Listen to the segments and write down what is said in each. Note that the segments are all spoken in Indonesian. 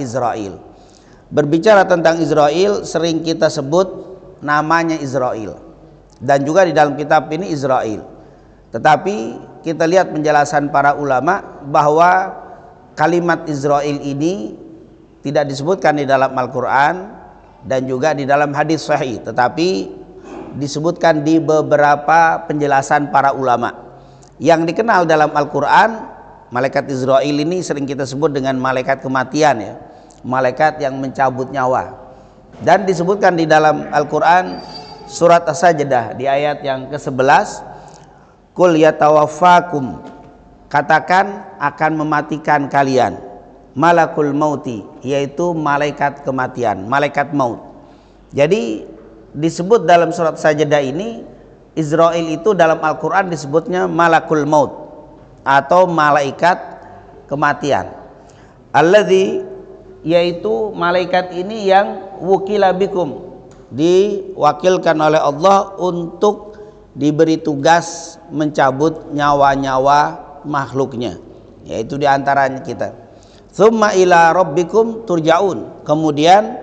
Israel. Berbicara tentang Israel, sering kita sebut namanya Israel, dan juga di dalam kitab ini Israel. Tetapi kita lihat penjelasan para ulama bahwa kalimat Israel ini tidak disebutkan di dalam Al-Quran dan juga di dalam hadis sahih, tetapi disebutkan di beberapa penjelasan para ulama. Yang dikenal dalam Al-Quran, malaikat Israel ini sering kita sebut dengan malaikat kematian, ya, malaikat yang mencabut nyawa. Dan disebutkan di dalam Al-Quran surat As-Sajdah di ayat yang ke-11, Qul yatawaffakum, katakan akan mematikan kalian, malakul mauti, yaitu malaikat kematian, malaikat maut. Jadi disebut dalam surat Sajdah ini, Israel itu dalam Al-Quran disebutnya malakul maut atau malaikat kematian. Alladzi, yaitu malaikat ini yang wukila bikum, diwakilkan oleh Allah untuk diberi tugas mencabut nyawa-nyawa makhluknya, yaitu diantaranya kita. Tsumma ila rabbikum turja'un, kemudian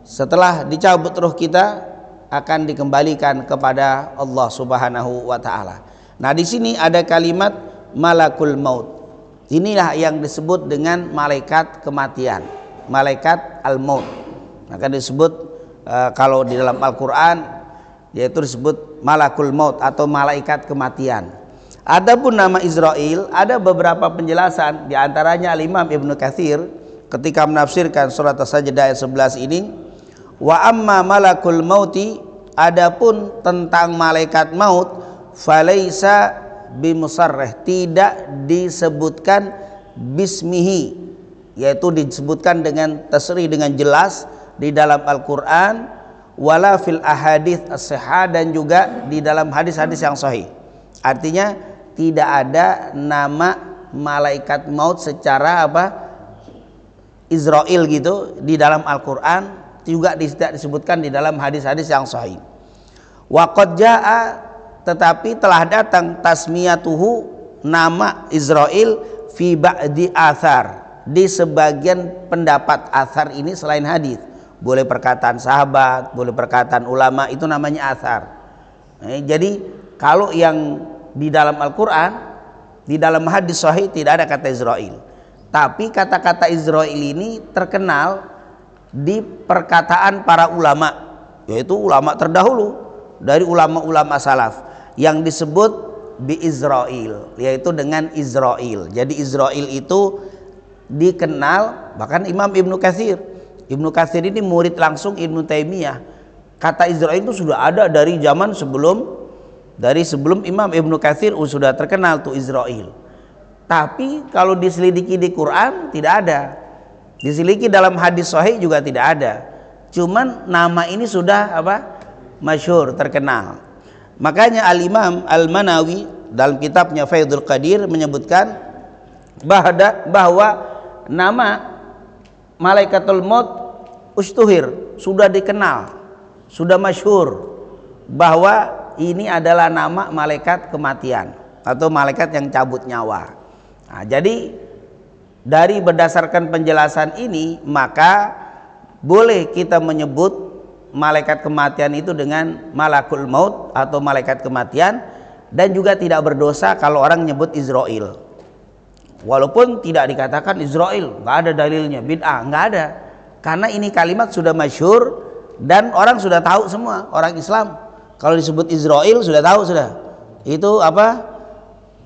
setelah dicabut ruh kita akan dikembalikan kepada Allah Subhanahu wa taala. Nah, di sini ada kalimat malakul maut. Inilah yang disebut dengan malaikat kematian, malaikat al-maut. Maka disebut kalau di dalam Al-Qur'an yaitu disebut malakul maut atau malaikat kematian. Adapun nama Israel ada beberapa penjelasan, di antaranya Al-Imam Ibnu Katsir ketika menafsirkan surat As-Sajdah ayat 11 ini, wa amma malakul mauti, adapun tentang malaikat maut, falaisa bimusarrih, tidak disebutkan bismihi, yaitu disebutkan dengan tasrih, dengan jelas di dalam Al-Quran, wala fil ahadits as-sihah, dan juga di dalam hadis-hadis yang sahih. Artinya tidak ada nama malaikat maut secara Israel gitu di dalam Al-Quran, juga tidak disebutkan di dalam hadis-hadis yang sahih. Wa qad jaa, tetapi telah datang tasmiyatuhu, nama Israel, fi ba'di athar, di sebagian pendapat. Athar ini selain hadis, boleh perkataan sahabat, boleh perkataan ulama, itu namanya athar. Jadi kalau yang di dalam Al-Quran, di dalam hadis sahih tidak ada kata Israel, tapi kata-kata Israel ini terkenal di perkataan para ulama, yaitu ulama terdahulu dari ulama-ulama salaf, yang disebut bi Israel, yaitu dengan Israel. Jadi Israel itu dikenal, bahkan Imam Ibnu Katsir ini murid langsung Ibnu Taimiyah. Kata Israel itu sudah ada dari zaman sebelum Imam Ibnu Katsir sudah terkenal tuh Israel. Tapi kalau diselidiki di Quran tidak ada, diselidiki dalam hadis sahih juga tidak ada. Cuman nama ini sudah masyhur, terkenal. Makanya Al-Imam Al-Manawi dalam kitabnya Faidul Qadir menyebutkan bahwa nama Malaikatul Maut ustuhir, sudah dikenal, sudah masyhur, bahwa ini adalah nama malaikat kematian atau malaikat yang cabut nyawa. Nah, jadi dari berdasarkan penjelasan ini, maka boleh kita menyebut malaikat kematian itu dengan malakul maut atau malaikat kematian, dan juga tidak berdosa kalau orang nyebut Israel, walaupun tidak dikatakan Israel, nggak ada dalilnya, bid'ah, nggak ada, karena ini kalimat sudah masyhur dan orang sudah tahu semua. Orang Islam kalau disebut Israel sudah tahu, sudah itu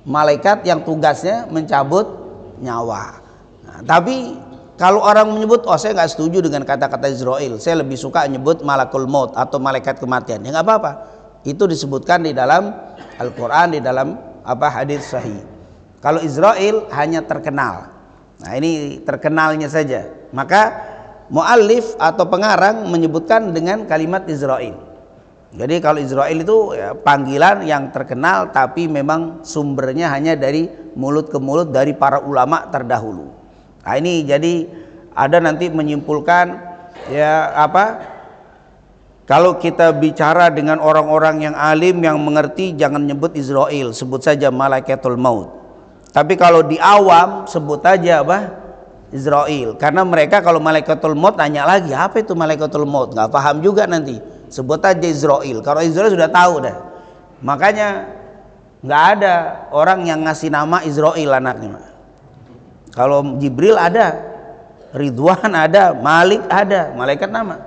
malaikat yang tugasnya mencabut nyawa. Nah, tapi kalau orang menyebut, saya nggak setuju dengan kata-kata Israel, saya lebih suka menyebut malakul maut atau malaikat kematian, ya nggak apa-apa. Itu disebutkan di dalam Al-Quran, di dalam hadis sahih. Kalau Israel hanya terkenal. Nah, ini terkenalnya saja. Maka muallif atau pengarang menyebutkan dengan kalimat Israel. Jadi kalau Israel itu panggilan yang terkenal, tapi memang sumbernya hanya dari mulut ke mulut dari para ulama terdahulu. Nah, ini jadi ada nanti menyimpulkan kalau kita bicara dengan orang-orang yang alim yang mengerti, jangan nyebut Israel, sebut saja Malaikatul Maut. Tapi kalau di awam sebut aja Israel. Karena mereka kalau malaikatul maut nanya lagi, apa itu malaikatul maut? Nggak paham juga nanti. Sebut aja Israel. Kalau Israel sudah tahu dah. Makanya nggak ada orang yang ngasih nama Israel anaknya. Kalau Jibril ada, Ridwan ada, Malik ada, malaikat nama.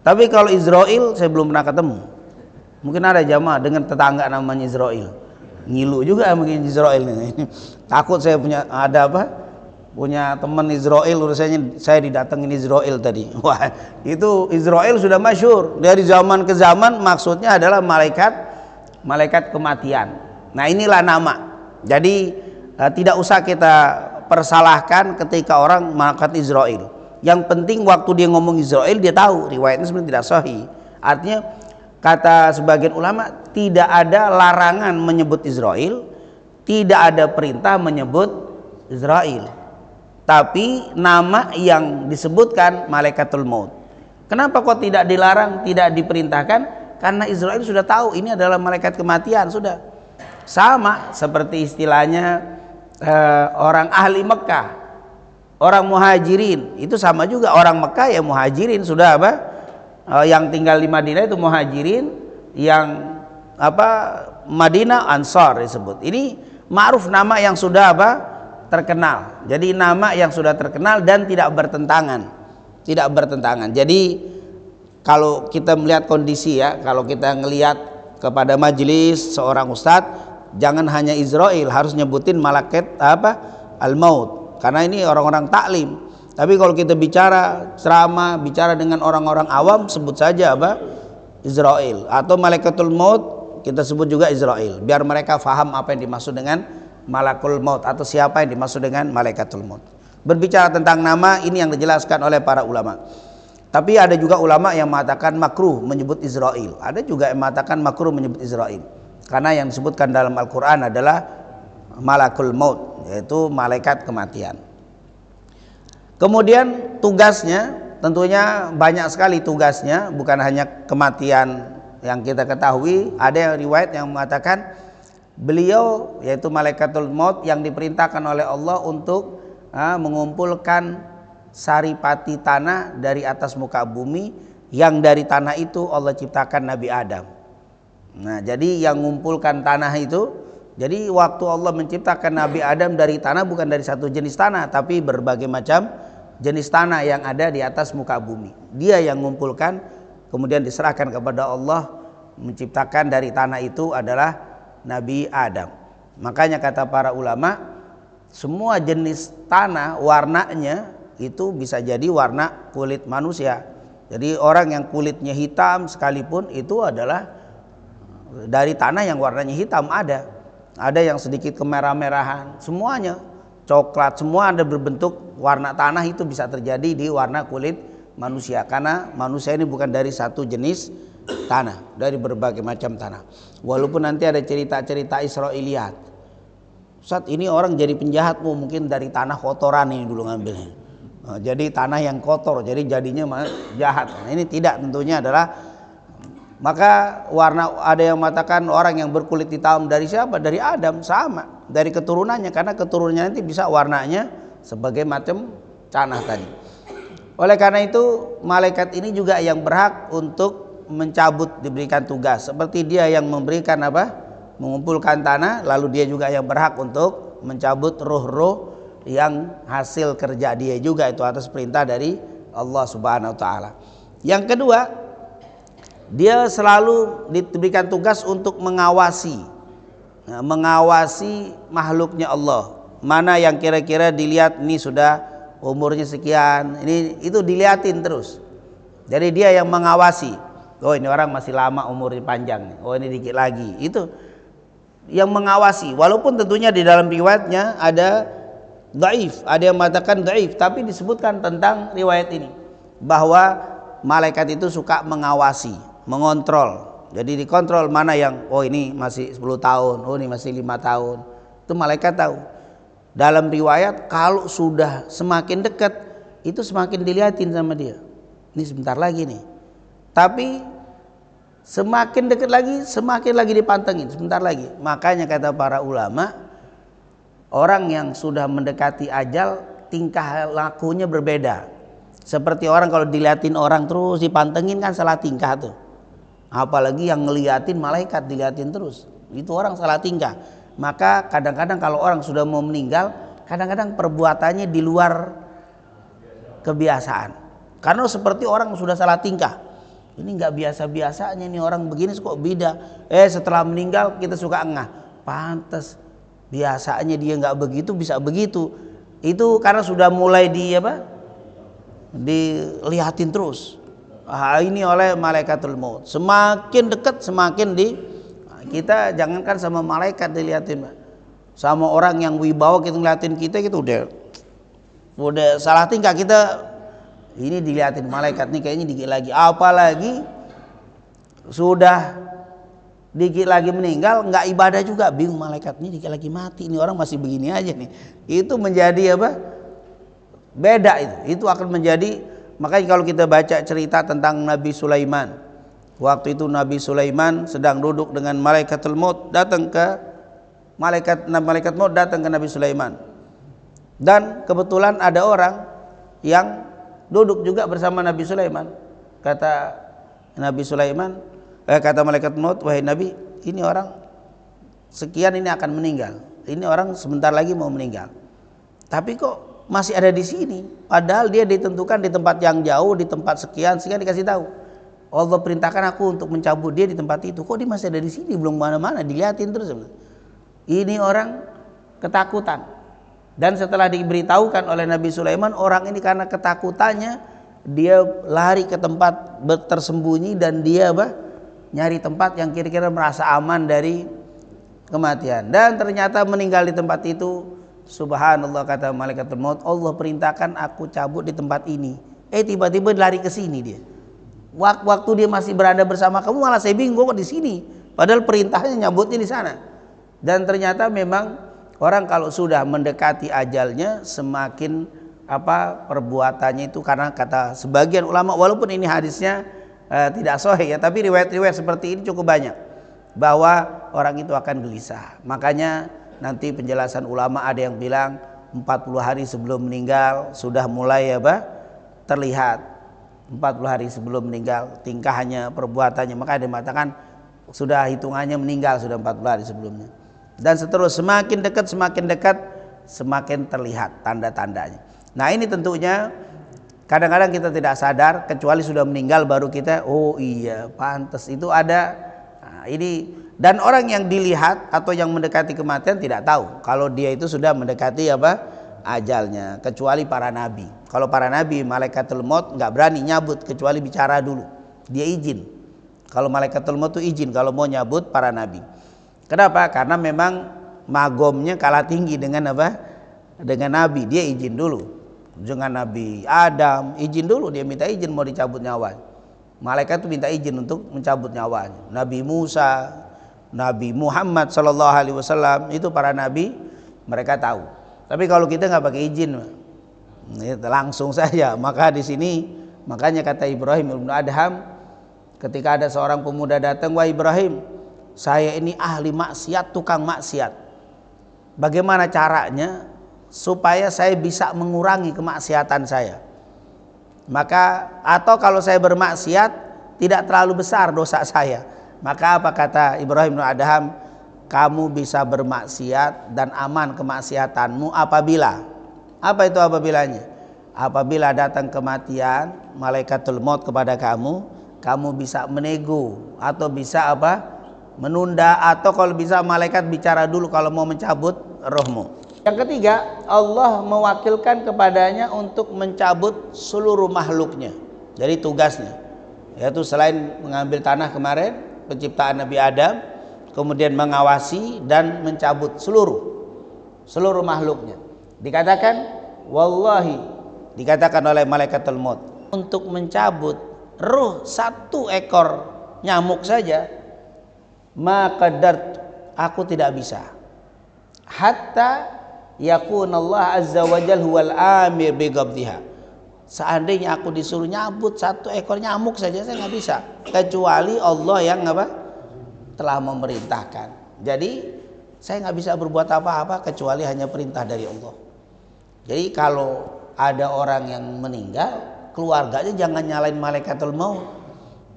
Tapi kalau Israel saya belum pernah ketemu. Mungkin ada jamaah dengan tetangga namanya Israel. Ngilu juga mungkin Israel ini. Takut saya punya teman Israel, urusannya saya didatengin Israel tadi. Wah, itu Israel sudah masyhur dari zaman ke zaman, maksudnya adalah malaikat kematian. Nah, inilah nama. Jadi tidak usah kita persalahkan ketika orang malaikat Israel. Yang penting waktu dia ngomong Israel dia tahu riwayatnya sebenarnya tidak sahih. Artinya kata sebagian ulama tidak ada larangan menyebut Israel, tidak ada perintah menyebut Israel. Tapi nama yang disebutkan malaikatul maut. Kenapa kok tidak dilarang, tidak diperintahkan? Karena Israel sudah tahu ini adalah malaikat kematian, sudah. Sama seperti istilahnya orang ahli Mekah, orang muhajirin, itu sama juga orang Mekah ya muhajirin, sudah apa? Yang tinggal di Madinah itu muhajirin, yang Madinah Ansar disebut. Ini ma'ruf, nama yang sudah terkenal. Jadi nama yang sudah terkenal dan tidak bertentangan. Jadi kalau kita melihat kondisi ya, kalau kita ngelihat kepada majelis seorang ustadz, jangan hanya Israel, harus nyebutin malaikat al-maut, karena ini orang-orang taklim. Tapi kalau kita bicara ceramah, bicara dengan orang-orang awam, sebut saja Israel atau malaikatul maut, kita sebut juga Israel, biar mereka faham apa yang dimaksud dengan malakul maut atau siapa yang dimaksud dengan malaikatul maut. Berbicara tentang nama ini yang dijelaskan oleh para ulama. Tapi ada juga ulama yang mengatakan makruh menyebut Israel. Ada juga yang mengatakan makruh menyebut Israel. Karena yang disebutkan dalam Al-Qur'an adalah malakul maut, yaitu malaikat kematian. Kemudian tugasnya tentunya banyak sekali tugasnya, bukan hanya kematian yang kita ketahui. Ada yang riwayat yang mengatakan beliau yaitu malaikatul maut yang diperintahkan oleh Allah untuk mengumpulkan saripati tanah dari atas muka bumi, yang dari tanah itu Allah ciptakan Nabi Adam. Nah, jadi yang mengumpulkan tanah itu, jadi waktu Allah menciptakan Nabi Adam dari tanah, bukan dari satu jenis tanah, tapi berbagai macam jenis tanah yang ada di atas muka bumi. Dia yang mengumpulkan, kemudian diserahkan kepada Allah, menciptakan dari tanah itu adalah Nabi Adam. Makanya kata para ulama, semua jenis tanah warnanya itu bisa jadi warna kulit manusia. Jadi orang yang kulitnya hitam sekalipun itu adalah dari tanah yang warnanya hitam. Ada yang sedikit kemerah-merahan, semuanya coklat, semua ada berbentuk warna tanah, itu bisa terjadi di warna kulit manusia, karena manusia ini bukan dari satu jenis tanah, dari berbagai macam tanah. Walaupun nanti ada cerita-cerita Israiliyat, Ustaz ini orang jadi penjahat, mungkin dari tanah kotoran ini dulu ngambilnya. Jadi tanah yang kotor, jadi jadinya jahat. Nah, ini tidak, tentunya adalah, maka warna, ada yang mengatakan orang yang berkulit hitam dari siapa? Dari Adam, sama, dari keturunannya, karena keturunannya nanti bisa warnanya sebagai macam tanah tadi. Oleh karena itu malaikat ini juga yang berhak untuk mencabut, diberikan tugas seperti dia yang memberikan mengumpulkan tanah, lalu dia juga yang berhak untuk mencabut roh-roh yang hasil kerja dia juga, itu atas perintah dari Allah Subhanahu wa taala. Yang kedua, dia selalu diberikan tugas untuk mengawasi makhluknya Allah. Mana yang kira-kira dilihat ini sudah umurnya sekian, itu dilihatin terus. Jadi dia yang mengawasi. Oh, ini orang masih lama umurnya panjang. Oh, ini dikit lagi. Itu yang mengawasi. Walaupun tentunya di dalam riwayatnya ada dhaif, ada yang mengatakan dhaif, tapi disebutkan tentang riwayat ini bahwa malaikat itu suka mengawasi, mengontrol. Jadi dikontrol mana yang ini masih 10 tahun, ini masih 5 tahun. Itu malaikat tahu. Dalam riwayat kalau sudah semakin dekat itu semakin dilihatin sama dia. Ini sebentar lagi nih. Tapi semakin dekat lagi semakin lagi dipantengin, sebentar lagi. Makanya kata para ulama, orang yang sudah mendekati ajal tingkah lakunya berbeda. Seperti orang kalau diliatin orang terus dipantengin kan salah tingkah tuh. Apalagi yang ngeliatin malaikat diliatin terus, itu orang salah tingkah. Maka kadang-kadang kalau orang sudah mau meninggal, kadang-kadang perbuatannya di luar kebiasaan. Karena seperti orang sudah salah tingkah. Ini nggak biasa-biasanya nih orang begini kok beda. Setelah meninggal kita suka engah. Pantes biasanya dia nggak begitu bisa begitu. Itu karena sudah mulai dilihatin terus. Ini oleh malaikatul maut. Semakin dekat semakin kita jangankan sama malaikat dilihatin, sama orang yang wibawa kita ngeliatin kita gitu udah salah tingkah kita, ini dilihatin malaikat nih kayaknya dikit lagi, apalagi sudah dikit lagi meninggal nggak ibadah juga, bingung malaikat ini dikit lagi mati, ini orang masih begini aja nih. Itu menjadi beda itu akan menjadi. Makanya kalau kita baca cerita tentang Nabi Sulaiman, waktu itu Nabi Sulaiman sedang duduk dengan malaikatul maut datang ke malaikat maut datang ke Nabi Sulaiman, dan kebetulan ada orang yang duduk juga bersama Nabi Sulaiman. Kata Nabi Sulaiman, kata malaikat maut, wahai Nabi, ini orang sekian ini akan meninggal, ini orang sebentar lagi mau meninggal, tapi kok masih ada di sini, padahal dia ditentukan di tempat yang jauh, di tempat sekian dikasih tahu. Allah perintahkan aku untuk mencabut dia di tempat itu, kok dia masih ada di sini, belum mana-mana, dilihatin terus. Ini orang ketakutan. Dan setelah diberitahukan oleh Nabi Sulaiman, orang ini karena ketakutannya dia lari ke tempat tersembunyi dan dia nyari tempat yang kira-kira merasa aman dari kematian. Dan ternyata meninggal di tempat itu. Subhanallah, kata malaikatul maut, Allah perintahkan aku cabut di tempat ini. Tiba-tiba lari ke sini dia. Waktu dia masih berada bersama kamu malah saya bingung kok di sini. Padahal perintahnya nyabutnya di sana. Dan ternyata memang orang kalau sudah mendekati ajalnya semakin perbuatannya itu, karena kata sebagian ulama, walaupun ini hadisnya tidak sahih ya, tapi riwayat-riwayat seperti ini cukup banyak bahwa orang itu akan gelisah. Makanya nanti penjelasan ulama ada yang bilang 40 hari sebelum meninggal sudah mulai terlihat, 40 hari sebelum meninggal tingkahnya, perbuatannya, maka ada yang mengatakan sudah hitungannya meninggal sudah 40 hari sebelumnya. Dan seterusnya, semakin dekat semakin terlihat tanda-tandanya. Nah ini tentunya kadang-kadang kita tidak sadar, kecuali sudah meninggal baru kita, oh iya pantas itu ada. Nah, ini. Dan orang yang dilihat atau yang mendekati kematian tidak tahu kalau dia itu sudah mendekati ajalnya, kecuali para nabi. Kalau para nabi, malaikatul maut nggak berani nyabut kecuali bicara dulu, dia izin. Kalau malaikatul maut itu izin kalau mau nyabut para nabi. Kenapa? Karena memang magomnya kalah tinggi dengan dengan nabi, dia izin dulu. Dengan Nabi Adam izin dulu, dia minta izin mau dicabut nyawa. Malaikat itu minta izin untuk mencabut nyawanya. Nabi Musa, Nabi Muhammad SAW, itu para nabi mereka tahu. Tapi kalau kita nggak pakai izin, langsung saja. Maka di sini makanya kata Ibrahim ibnu Adham, ketika ada seorang pemuda datang, wah Ibrahim, saya ini ahli maksiat, tukang maksiat. Bagaimana caranya supaya saya bisa mengurangi kemaksiatan saya? Maka atau kalau saya bermaksiat tidak terlalu besar dosa saya. Maka apa kata Ibrahim bin Adham, kamu bisa bermaksiat dan aman kemaksiatanmu apabila, apa itu apabilanya? Apabila datang kematian, malaikatul maut kepada kamu, kamu bisa menego atau bisa menunda, atau kalau bisa malaikat bicara dulu kalau mau mencabut rohmu. Yang ketiga, Allah mewakilkan kepadanya untuk mencabut seluruh makhluknya. Jadi tugasnya, yaitu selain mengambil tanah kemarin, penciptaan Nabi Adam, kemudian mengawasi dan mencabut seluruh makhluknya. Dikatakan, wallahi, dikatakan oleh malaikatul maut, untuk mencabut ruh satu ekor nyamuk saja, maka aku tidak bisa. Hatta yakun Allah azza wajal huwal amir biqabdiha. Seandainya aku disuruh nyabut satu ekor nyamuk saja, saya nggak bisa, kecuali Allah yang telah memerintahkan. Jadi saya nggak bisa berbuat apa-apa kecuali hanya perintah dari Allah. Jadi kalau ada orang yang meninggal, keluarganya jangan nyalain malaikatul maut,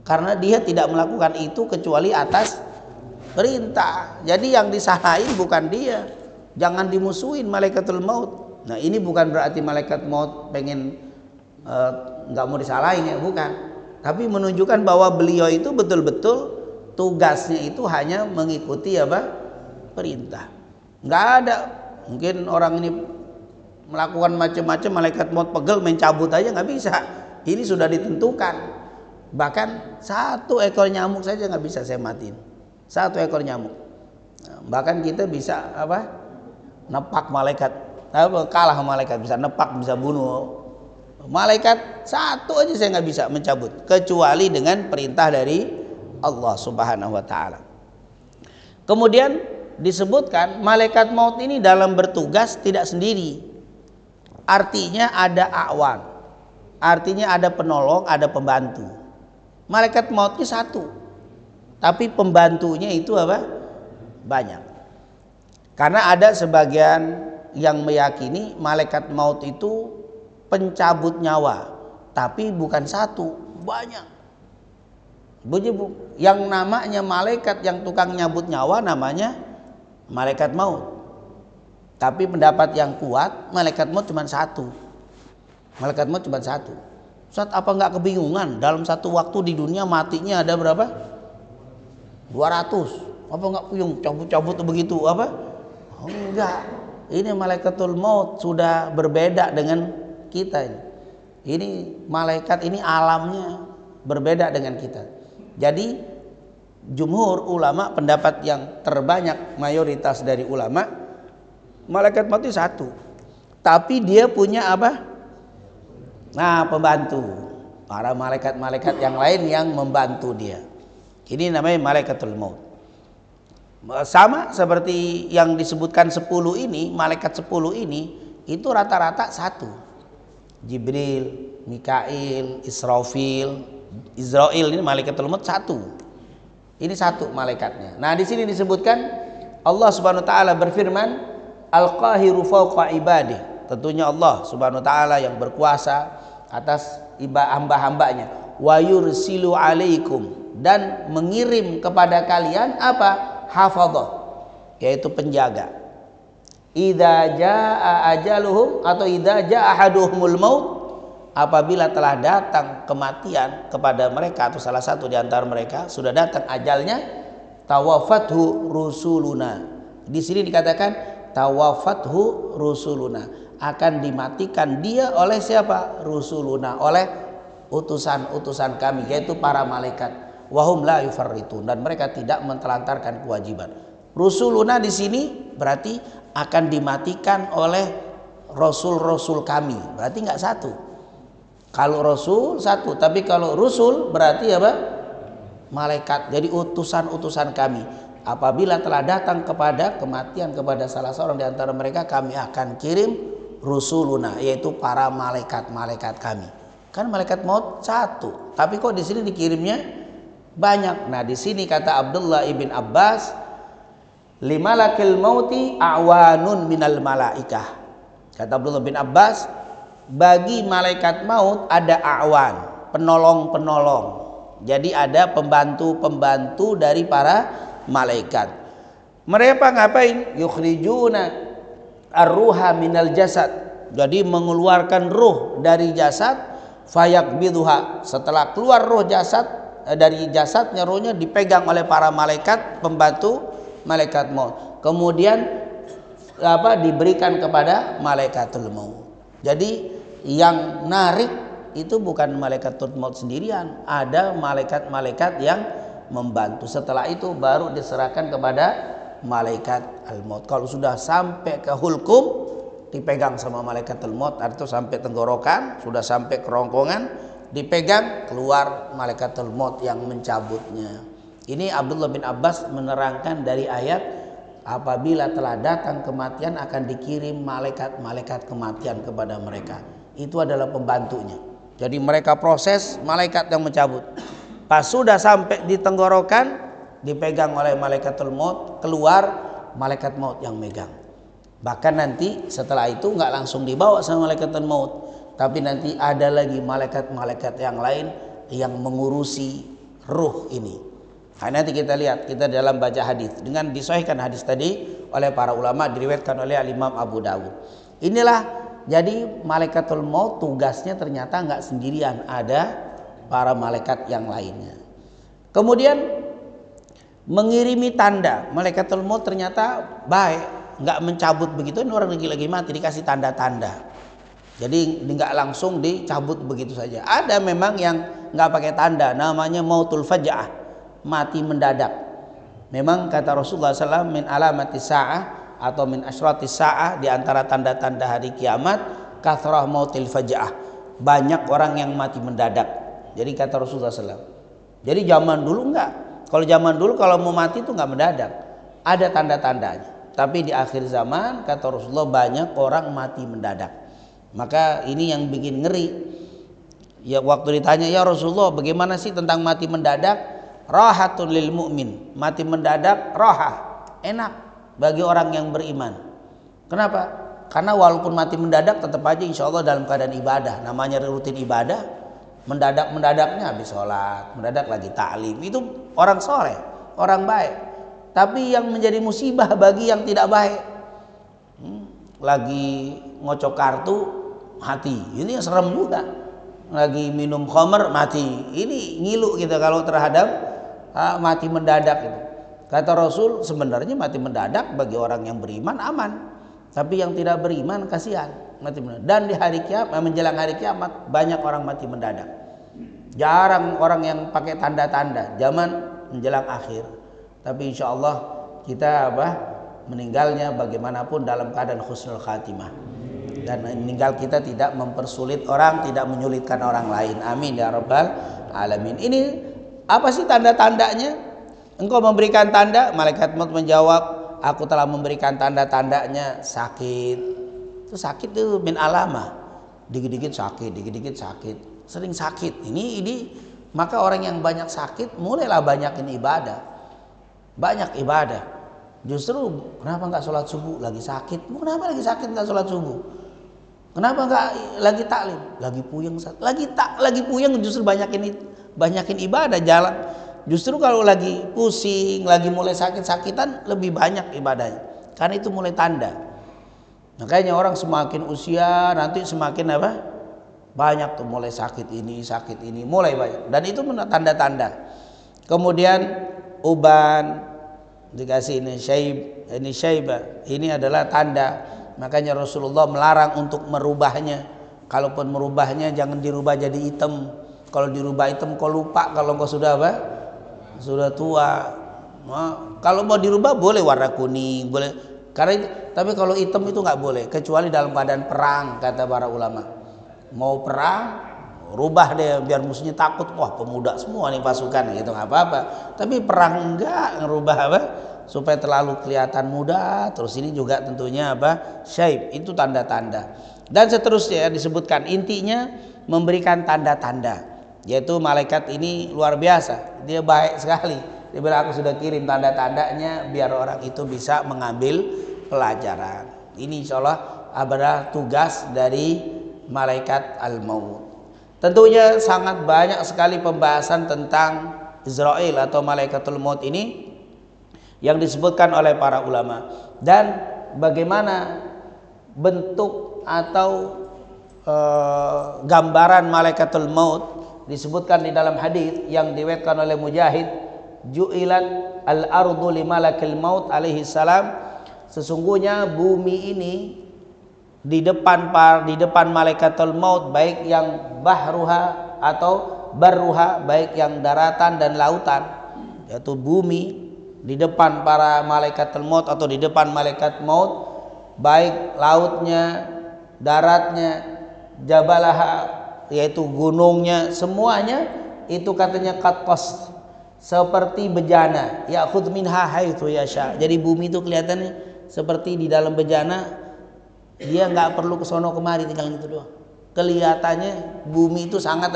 karena dia tidak melakukan itu kecuali atas perintah. Jadi yang disalahin bukan dia, jangan dimusuhin malaikatul maut. Nah ini bukan berarti malaikat maut pengen nggak mau disalahin ya, bukan, tapi menunjukkan bahwa beliau itu betul-betul tugasnya itu hanya mengikuti apa, perintah. Nggak ada mungkin orang ini melakukan macam-macam, malaikat maut pegel mencabut aja nggak bisa. Ini sudah ditentukan. Bahkan satu ekor nyamuk saja nggak bisa saya matiin. Satu ekor nyamuk. Bahkan kita bisa apa? Nepak malaikat. Kalah malaikat, bisa nepak, bisa bunuh. Malaikat satu aja saya nggak bisa mencabut, kecuali dengan perintah dari Allah Subhanahu wa taala. Kemudian disebutkan malaikat maut ini dalam bertugas tidak sendiri. Artinya ada awan, artinya ada penolong, ada pembantu. Malaikat mautnya satu, tapi pembantunya itu apa? Banyak. Karena ada sebagian yang meyakini malaikat maut itu pencabut nyawa, tapi bukan satu, banyak. Yang namanya malaikat yang tukang nyabut nyawa namanya malaikat maut. Tapi pendapat yang kuat, malaikat maut cuma satu. Malaikat maut cuma satu. Ustaz, apa nggak kebingungan? Dalam satu waktu di dunia matinya ada berapa? 200. Apa nggak puyung cabut-cabut begitu? Apa? Oh, enggak. Ini malaikatul maut sudah berbeda dengan kita. Ini malaikat, ini alamnya berbeda dengan kita. Jadi jumhur ulama, pendapat yang terbanyak mayoritas dari ulama, malaikat maut itu satu, tapi dia punya apa? Nah, pembantu. Para malaikat-malaikat yang lain yang membantu dia. Ini namanya malaikatul maut. Sama seperti yang disebutkan 10 ini, malaikat 10 ini itu rata-rata satu. Jibril, Mikail, Israfil, Israil, ini malaikatul maut satu. Ini satu malaikatnya. Nah, di sini disebutkan Allah Subhanahu wa taala berfirman, Al-Qahiru fawqa ibadih. Tentunya Allah Subhanahu wa taala yang berkuasa atas hamba-hambanya. Wa yursilu alaikum, dan mengirim kepada kalian apa? Hafadhah, yaitu penjaga. Idza jaa ajaluhum, atau idza jaa ahaduhumul maut, apabila telah datang kematian kepada mereka atau salah satu di antara mereka, sudah datang ajalnya, tawafathu rusuluna. Di sini dikatakan tawafathu rusuluna, akan dimatikan dia oleh siapa? Rusuluna, oleh utusan-utusan kami, yaitu para malaikat. Wahum la yufarritun, dan mereka tidak mentelantarkan kewajiban. Rusuluna di sini berarti akan dimatikan oleh rasul-rasul kami, berarti nggak satu. Kalau rasul satu, tapi kalau rusul berarti apa? Malaikat. Jadi utusan-utusan kami. Apabila telah datang kepada kematian kepada salah seorang di antara mereka, kami akan kirim rusuluna, yaitu para malaikat-malaikat kami. Kan malaikat maut satu, tapi kok di sini dikirimnya banyak. Nah, di sini kata Abdullah ibn Abbas, limalakil mauti awanun minal malaikah. Kata Abdullah bin Abbas, bagi malaikat maut ada awan, penolong-penolong. Jadi ada pembantu-pembantu dari para malaikat. Mereka ngapain? Yukhrijuna ar-ruha minal jasad. Jadi mengeluarkan ruh dari jasad, fayaqbiduha. Setelah keluar ruh jasad dari jasadnya, ruhnya dipegang oleh para malaikat pembantu malaikat maut. Kemudian diberikan kepada malaikatul maut. Jadi yang narik itu bukan malaikatul maut sendirian, ada malaikat-malaikat yang membantu. Setelah itu baru diserahkan kepada malaikat al-maut. Kalau sudah sampai ke hulkum, dipegang sama malaikatul maut, atau sampai tenggorokan, sudah sampai kerongkongan, dipegang, keluar malaikatul maut yang mencabutnya. Ini Abdullah bin Abbas menerangkan dari ayat, apabila telah datang kematian akan dikirim malaikat-malaikat kematian kepada mereka. Itu adalah pembantunya. Jadi mereka proses, malaikat yang mencabut. Pas sudah sampai di tenggorokan, dipegang oleh malaikatul maut, keluar malaikat maut yang megang. Bahkan nanti setelah itu nggak langsung dibawa sama malaikatul maut, tapi nanti ada lagi malaikat-malaikat yang lain yang mengurusi ruh ini. Nah, nanti kita lihat, kita dalam baca hadis dengan disahihkan hadis tadi oleh para ulama, diriwayatkan oleh Imam Abu Dawud. Inilah jadi malaikatul maut tugasnya ternyata nggak sendirian, ada para malaikat yang lainnya. Kemudian mengirimi tanda. Malaikatul maut ternyata baik, nggak mencabut begitu. Ini orang lagi mati dikasih tanda-tanda. Jadi nggak langsung dicabut begitu saja. Ada memang yang nggak pakai tanda, namanya mautul faja'ah, mati mendadak. Memang kata Rasulullah SAW, min alamati sa'ah atau min asyrati sa'ah, di antara tanda-tanda hari kiamat, kathrah mautil faja'ah, banyak orang yang mati mendadak. Jadi kata Rasulullah SAW. Jadi zaman dulu enggak. Kalau zaman dulu kalau mau mati itu enggak mendadak, ada tanda-tandanya. Tapi di akhir zaman kata Rasulullah banyak orang mati mendadak. Maka ini yang bikin ngeri. Ya waktu ditanya, ya Rasulullah bagaimana sih tentang mati mendadak? Rahatun lil mu'min. Mati mendadak rahah, enak bagi orang yang beriman. Kenapa? Karena walaupun mati mendadak tetap aja insya Allah dalam keadaan ibadah. Namanya rutin ibadah. Mendadak-mendadaknya habis sholat, mendadak lagi taklim, itu orang soleh, orang baik. Tapi yang menjadi musibah bagi yang tidak baik, lagi ngocok kartu mati, ini yang serem juga. Lagi minum khamr mati, ini ngilu kita kalau terhadap mati mendadak itu. Kata Rasul sebenarnya mati mendadak bagi orang yang beriman aman, tapi yang tidak beriman kasihan mati mendadak. Dan di hari kiamat, menjelang hari kiamat banyak orang mati mendadak. Jarang orang yang pakai tanda-tanda zaman menjelang akhir. Tapi insya Allah kita meninggalnya bagaimanapun dalam keadaan husnul khatimah. Dan meninggal kita tidak mempersulit orang, tidak menyulitkan orang lain. Amin ya rabbal alamin. Ini apa sih tanda-tandanya? Engkau memberikan tanda, malaikat maut menjawab, aku telah memberikan tanda-tandanya. Sakit. Itu sakit itu min alamah. Dikit-dikit sakit, dikit-dikit sakit. Sering sakit. Ini maka orang yang banyak sakit mulailah banyakin ibadah. Banyak ibadah. Justru kenapa enggak sholat subuh? Lagi sakit. Kenapa lagi sakit enggak sholat subuh? Kenapa enggak lagi taklim? Lagi puyeng. Lagi puyeng justru banyakin ibadah jalan. Justru kalau lagi pusing, lagi mulai sakit-sakitan lebih banyak ibadahnya. Karena itu mulai tanda. Makanya orang semakin usia nanti semakin banyak tuh mulai sakit ini mulai banyak. Dan itu tanda-tanda. Kemudian uban dikasih ini syaibah, ini adalah tanda. Makanya Rasulullah melarang untuk merubahnya. Kalaupun merubahnya jangan dirubah jadi hitam. Kalau dirubah hitam kau lupa kalau kau sudah sudah tua. Kalau mau dirubah boleh warna kuning, boleh. Tapi kalau hitam itu nggak boleh, kecuali dalam keadaan perang kata para ulama. Mau perang, rubah deh biar musuhnya takut. Wah pemuda semua nih pasukan gitu, nggak apa-apa. Tapi perang enggak ngerubah supaya terlalu kelihatan muda. Terus ini juga tentunya syaib, itu tanda-tanda. Dan seterusnya disebutkan, intinya memberikan tanda-tanda. Yaitu malaikat ini luar biasa, dia baik sekali. Dia bilang aku sudah kirim tanda-tandanya biar orang itu bisa mengambil pelajaran. Ini insya Allah adalah tugas dari malaikat al-maut. Tentunya sangat banyak sekali pembahasan tentang Israel atau malaikatul maut ini yang disebutkan oleh para ulama, dan bagaimana bentuk atau gambaran malaikatul maut disebutkan di dalam hadis yang diriwayatkan oleh Mujahid, ju'ilat al-ardu li malakil maut alaihi salam, sesungguhnya bumi ini di depan malaikatul maut, baik yang bahruha atau barruha, baik yang daratan dan lautan, yaitu bumi di depan para malaikatul maut atau di depan malaikat maut, baik lautnya, daratnya, jabalaha yaitu gunungnya, semuanya itu katanya katos, seperti bejana, ya'khudh minha haitsu yasha. Jadi bumi itu kelihatannya seperti di dalam bejana. Dia nggak perlu kesono kemari, tinggal gitu doang. Kelihatannya bumi itu sangat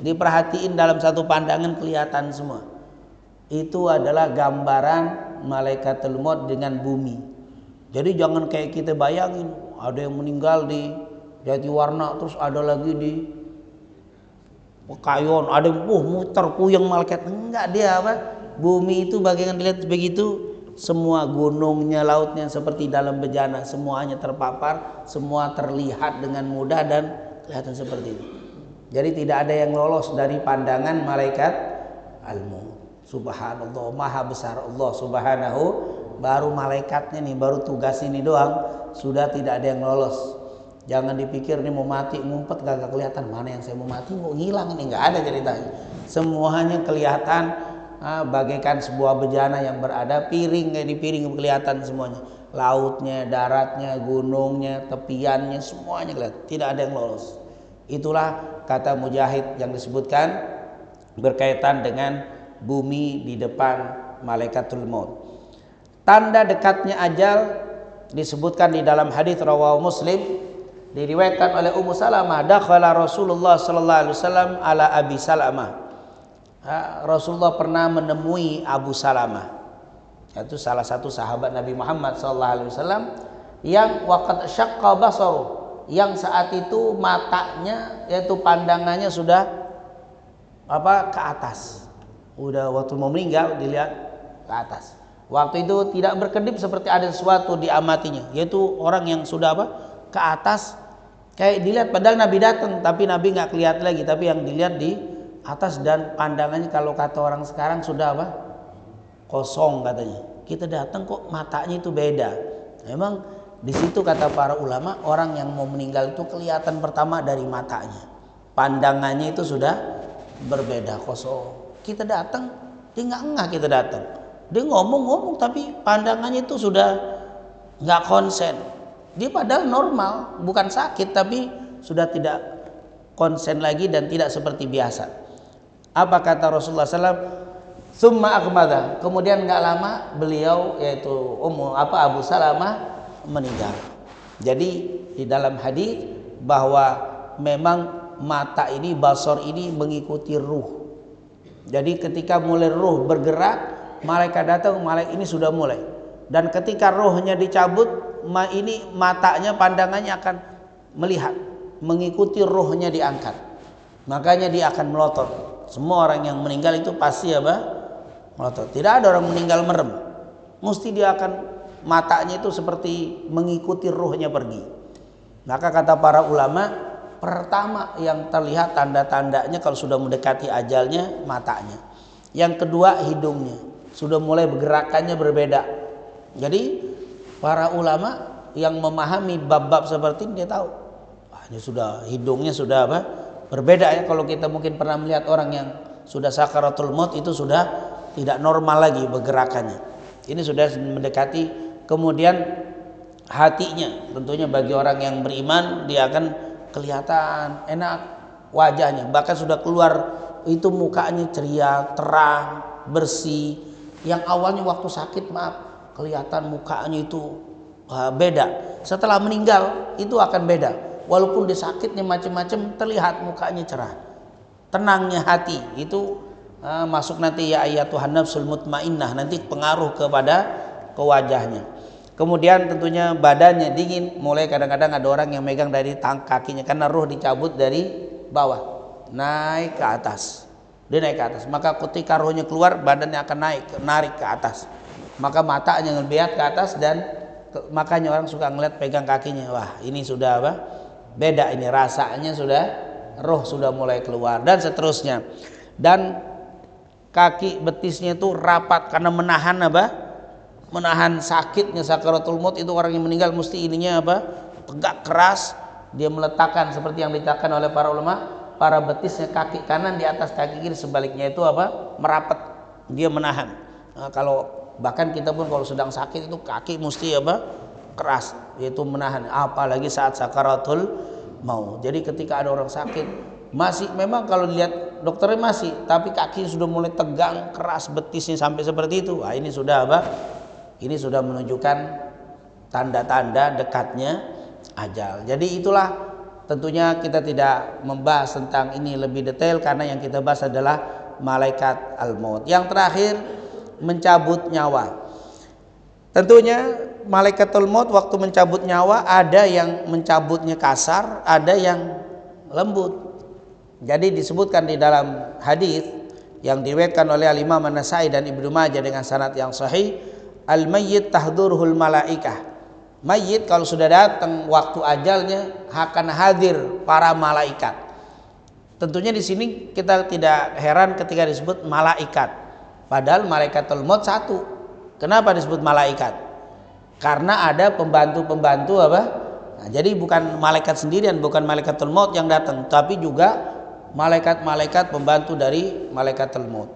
diperhatiin dalam satu pandangan kelihatan semua. Itu adalah gambaran malaikatul maut dengan bumi. Jadi jangan kayak kita bayangin ada yang meninggal di Jatiwarna, terus ada lagi di Pekayon, ada yang muter puyeng malaikat. Enggak, dia apa? Bumi itu bagaikan dilihat begitu, semua gunungnya, lautnya seperti dalam bejana, semuanya terpapar, semua terlihat dengan mudah dan kelihatan seperti itu. Jadi tidak ada yang lolos dari pandangan malaikat al-maut. Subhanallah, maha besar Allah subhanahu. Baru malaikatnya nih, baru tugas ini doang, sudah tidak ada yang lolos. Jangan dipikir nih mau mati ngumpet gak kelihatan, mana yang saya mau mati mau ngilang, ini nggak ada ceritanya. Semuanya kelihatan, bagaikan sebuah bejana yang berada, piring kayak di piring kelihatan semuanya, lautnya, daratnya, gunungnya, tepiannya, semuanya kelihatan, tidak ada yang lolos. Itulah kata Mujahid yang disebutkan berkaitan dengan bumi di depan malaikatul maut. Tanda dekatnya ajal disebutkan di dalam hadis rawahu Muslim, diriwayatkan oleh Ummu Salamah, dakhala Rasulullah sallallahu alaihi wasallam ala Abi Salamah. Rasulullah pernah menemui Abu Salamah, itu salah satu sahabat Nabi Muhammad sallallahu alaihi wasallam yang waqad syaqqa basaru, yang saat itu matanya, yaitu pandangannya sudah ke atas. Udah waktu mau meninggal dilihat ke atas. Waktu itu tidak berkedip seperti ada sesuatu diamatinya, yaitu orang yang sudah ke atas, kayak dilihat padahal Nabi datang tapi Nabi nggak kelihatan lagi, tapi yang dilihat di atas, dan pandangannya kalau kata orang sekarang sudah kosong katanya. Kita datang kok matanya itu beda. Memang di situ kata para ulama, orang yang mau meninggal itu kelihatan pertama dari matanya, pandangannya itu sudah berbeda, kosong. Kita datang dia nggak ngeh, kita datang dia ngomong-ngomong tapi pandangannya itu sudah nggak konsen. Dia padahal normal, bukan sakit, tapi sudah tidak konsen lagi dan tidak seperti biasa. Apa kata Rasulullah SAW? Summa akmada. Kemudian nggak lama beliau, yaitu Abu Salamah, meninggal. Jadi di dalam hadis bahwa memang mata ini, basor ini mengikuti ruh. Jadi ketika mulai ruh bergerak, malaikat datang, malaikat ini sudah mulai. Dan ketika rohnya dicabut, ini matanya, pandangannya akan melihat, mengikuti rohnya diangkat. Makanya dia akan melotot. Semua orang yang meninggal itu pasti melotot. Tidak ada orang meninggal merem. Mesti dia akan, matanya itu seperti mengikuti rohnya pergi. Maka kata para ulama, pertama yang terlihat tanda-tandanya kalau sudah mendekati ajalnya, matanya. Yang kedua, hidungnya. Sudah mulai bergerakannya berbeda. Jadi para ulama yang memahami bab-bab seperti ini dia tahu, ini sudah hidungnya sudah berbeda ya. Kalau kita mungkin pernah melihat orang yang sudah sakaratul maut, itu sudah tidak normal lagi bergerakannya. Ini sudah mendekati. Kemudian hatinya, tentunya bagi orang yang beriman dia akan kelihatan enak wajahnya, bahkan sudah keluar itu mukanya ceria, terang, bersih. Yang awalnya waktu sakit kelihatan mukanya itu beda, setelah meninggal itu akan beda. Walaupun dia sakitnya macam-macam, terlihat mukanya cerah, tenangnya hati itu masuk nanti ya ayatuhan nafsul mutmainnah, nanti pengaruh ke wajahnya. Kemudian tentunya badannya dingin, mulai kadang-kadang ada orang yang megang dari kakinya karena ruh dicabut dari bawah naik ke atas. Dia naik ke atas, maka ketika rohnya keluar badannya akan narik ke atas, maka matanya ngelihat ke atas, dan makanya orang suka ngeliat pegang kakinya, wah ini sudah beda, ini rasanya sudah, roh sudah mulai keluar, dan seterusnya. Dan kaki betisnya itu rapat karena menahan sakitnya sakaratul maut. Itu orang yang meninggal mesti ininya tegak keras, dia meletakkan seperti yang diletakkan oleh para ulama, para betisnya kaki kanan di atas kaki kiri, sebaliknya itu merapat, dia menahan. Kalau bahkan kita pun kalau sedang sakit itu kaki mesti keras, yaitu menahan, apalagi saat sakaratul maut. Jadi ketika ada orang sakit masih, memang kalau dilihat dokternya masih, tapi kaki sudah mulai tegang keras, betisnya sampai seperti itu, ini sudah ini sudah menunjukkan tanda-tanda dekatnya ajal. Jadi itulah, tentunya kita tidak membahas tentang ini lebih detail karena yang kita bahas adalah malaikat al-maut. Yang terakhir, mencabut nyawa. Tentunya malaikatul maut waktu mencabut nyawa ada yang mencabutnya kasar, ada yang lembut. Jadi disebutkan di dalam hadis yang diriwayatkan oleh Imam An-Nasa'i dan Ibnu Majah dengan sanad yang sahih, al-mayyit tahdhuruhul malaikah. Mayit kalau sudah datang waktu ajalnya akan hadir para malaikat. Tentunya di sini kita tidak heran ketika disebut malaikat. Padahal malaikatul maut satu. Kenapa disebut malaikat? Karena ada pembantu-pembantu apa? Nah, jadi bukan malaikat sendirian, bukan malaikatul maut yang datang, tapi juga malaikat-malaikat pembantu dari malaikatul maut.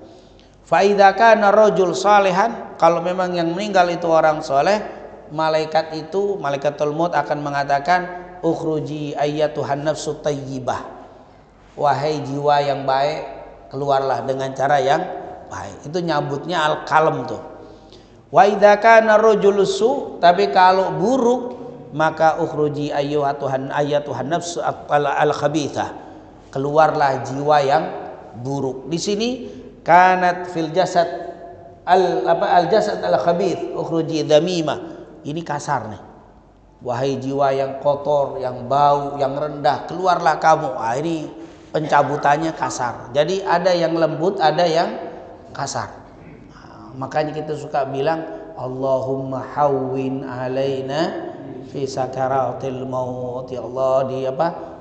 Fa idza kana rajul salihan, kalau memang yang meninggal itu orang soleh, malaikat itu, malaikatul maut akan mengatakan, ukhruji ayyatuhan nafsu tayyibah, wahai jiwa yang baik, keluarlah dengan cara yang baik. Itu nyabutnya al-kalam tuh. Wa idza kana rajulus su, tapi kalau buruk, maka ukhruji ayyatuhan nafsu al-khabithah, keluarlah jiwa yang buruk. Di sini kanat fil jasad al-jasad al-khabith ukhruji dhamimah. Ini kasar nih. Wahai jiwa yang kotor, yang bau, yang rendah, keluarlah kamu. Ini pencabutannya kasar. Jadi ada yang lembut, ada yang kasar. Makanya kita suka bilang, Allahumma hawwin alaina fi sakaratil maut. Ya Allah,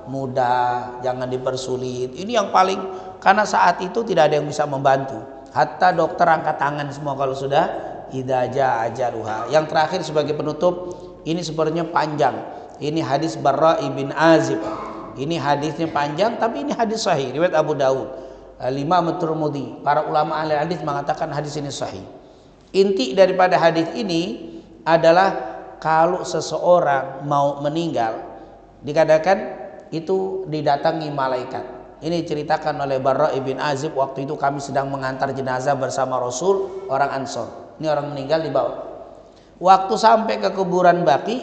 mudah, jangan dipersulit. Ini yang paling, karena saat itu tidak ada yang bisa membantu. Hatta dokter angkat tangan semua kalau sudah idza jaa ajaluha. Yang terakhir sebagai penutup, ini sebenarnya panjang. Ini hadis Barra bin Azib. Ini hadisnya panjang, tapi ini hadis sahih riwayat Abu Daud, Imam Tirmidzi. Para ulama ahli hadis mengatakan hadis ini sahih. Inti daripada hadis ini adalah kalau seseorang mau meninggal, dikatakan itu didatangi malaikat. Ini diceritakan oleh Barra bin Azib, waktu itu kami sedang mengantar jenazah bersama Rasul, orang Ansor. Ini orang meninggal dibawa. Waktu sampai ke kuburan Baqi,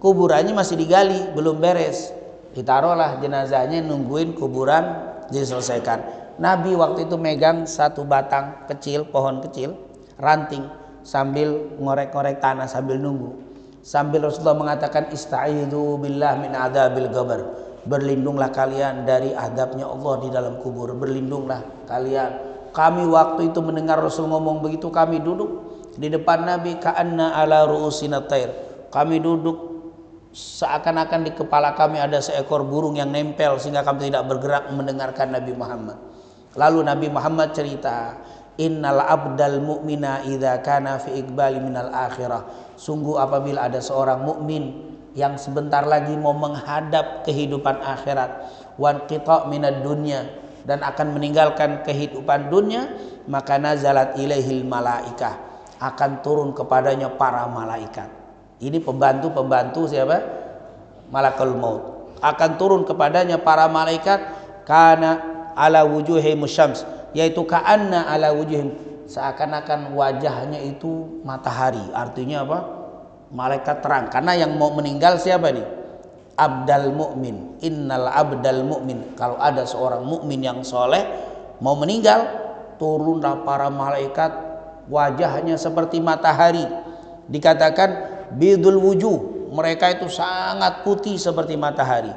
kuburannya masih digali, belum beres. Ditaruhlah jenazahnya, nungguin kuburan diselesaikan. Nabi waktu itu megang satu batang kecil, pohon kecil, ranting, sambil ngorek-ngorek tanah sambil nunggu. Sambil Rasulullah mengatakan, ista'idzu billah min adzabil qabr. Berlindunglah kalian dari azabnya Allah di dalam kubur. Berlindunglah kalian. Kami waktu itu mendengar Rasul ngomong begitu, kami duduk di depan Nabi, ka'anna ala ru'usina tair. Kami duduk seakan-akan di kepala kami ada seekor burung yang nempel, sehingga kami tidak bergerak mendengarkan Nabi Muhammad. Lalu Nabi Muhammad cerita, innal abdal mu'mina idza kana fi iqbali minal akhirah. Sungguh apabila ada seorang mukmin yang sebentar lagi mau menghadap kehidupan akhirat, wan qita' minad dunya, dan akan meninggalkan kehidupan dunia, maka nazalat ilaihil malaikah, akan turun kepadanya para malaikat. Ini pembantu siapa? Malakul maut. Akan turun kepadanya para malaikat, kana ala wujuhihim syams, yaitu ka'anna ala wujuhim, seakan-akan wajahnya itu matahari. Artinya apa? Malaikat terang. Karena yang mau meninggal siapa nih? Abdal mu'min. Innal abdal mu'min. Kalau ada seorang mukmin yang soleh mau meninggal, turunlah para malaikat, wajahnya seperti matahari. Dikatakan bidul wujuh, mereka itu sangat putih seperti matahari.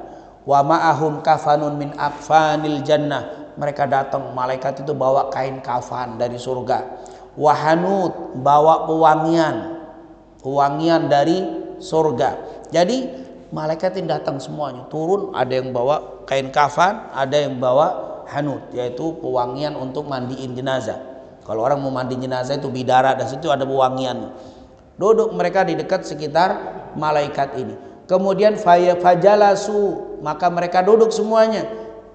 Wa ma'ahum kafanun min akfanil jannah. Mereka datang, malaikat itu bawa kain kafan dari surga. Wa hanud, bawa pewangian dari surga. Jadi malaikat yang datang semuanya turun, ada yang bawa kain kafan, ada yang bawa hanud, yaitu pewangian untuk mandiin jenazah. Kalau orang mau mandi jenazah itu bidara, dan situ ada pewangian. Duduk mereka di dekat sekitar malaikat ini. Kemudian fajalasu, maka mereka duduk semuanya.